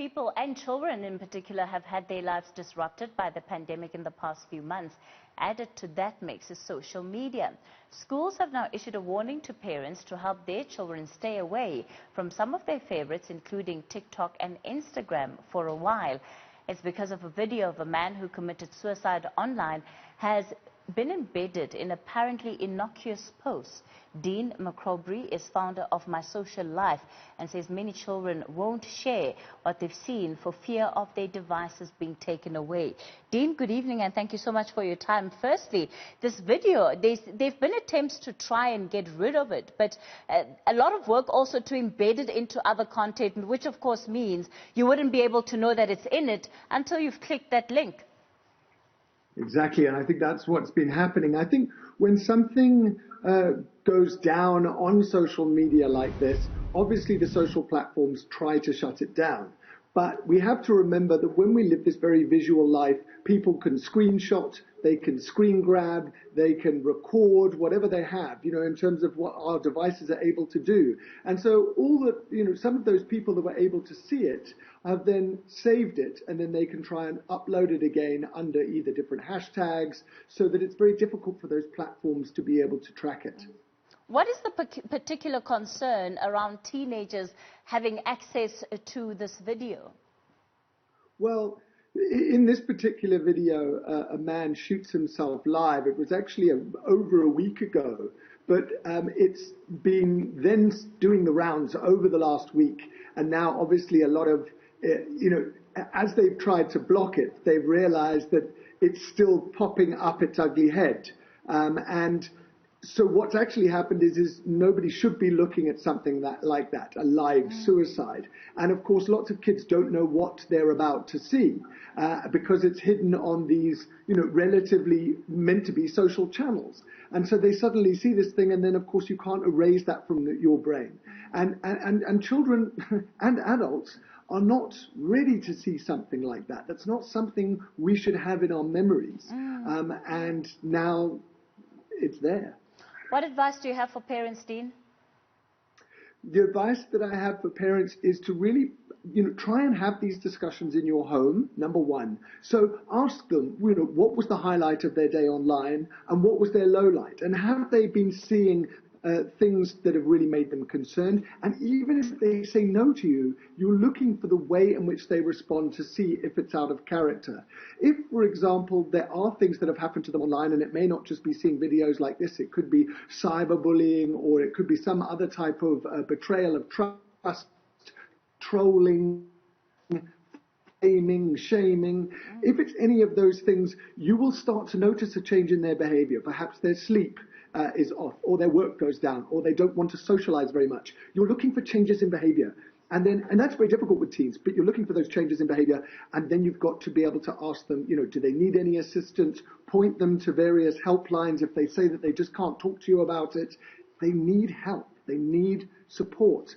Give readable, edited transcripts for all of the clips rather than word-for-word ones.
people and children in particular have had their lives disrupted by the pandemic in the past few months. Added to that mix is social media. Schools have now issued a warning to parents to help their children stay away from some of their favorites, including TikTok and Instagram, for a while. It's because of a video of a man who committed suicide online has been embedded in apparently innocuous posts. Dean McCroberry is founder of My Social Life and says many children won't share what they've seen for fear of their devices being taken away. Dean, good evening and thank you so much for your time. Firstly, this video, there've been attempts to try and get rid of it, but a lot of work also to embed it into other content, which of course means you wouldn't be able to know that it's in it until you've clicked that link. Exactly, and I think that's what's been happening. I think when something goes down on social media like this, obviously the social platforms try to shut it down. But we have to remember that when we live this very visual life, people can screenshot, they can screen grab, they can record whatever they have, in terms of what our devices are able to do. And so some of those people that were able to see it have then saved it, and then they can try and upload it again under either different hashtags, so that it's very difficult for those platforms to be able to track it. What is the particular concern around teenagers having access to this video? Well, in this particular video, a man shoots himself live. It was actually over a week ago, but it's been then doing the rounds over the last week. And now, obviously, a lot of, as they've tried to block it, they've realized that it's still popping up its ugly head. So what's actually happened is nobody should be looking at something like that, a live suicide. And of course, lots of kids don't know what they're about to see because it's hidden on these, relatively meant to be social channels. And so they suddenly see this thing, and then of course you can't erase that from your brain. And children and adults are not ready to see something like that. That's not something we should have in our memories. And now it's there. What advice do you have for parents, Dean? The advice that I have for parents is to really, try and have these discussions in your home, number one. So ask them, what was the highlight of their day online and what was their low light? And have they been seeing things that have really made them concerned? And even if they say no to you, you're looking for the way in which they respond to see if it's out of character. If, for example, there are things that have happened to them online, and it may not just be seeing videos like this, it could be cyberbullying, or it could be some other type of betrayal of trust, trolling, shaming. If it's any of those things, you will start to notice a change in their behavior. Perhaps their sleep is off, or their work goes down, or they don't want to socialize very much. You're looking for changes in behavior. And that's very difficult with teens, but you're looking for those changes in behavior, and then you've got to be able to ask them, do they need any assistance? Point them to various helplines. If they say that they just can't talk to you about it, they need help. They need support,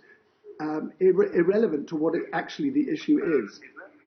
irrelevant to what actually the issue is.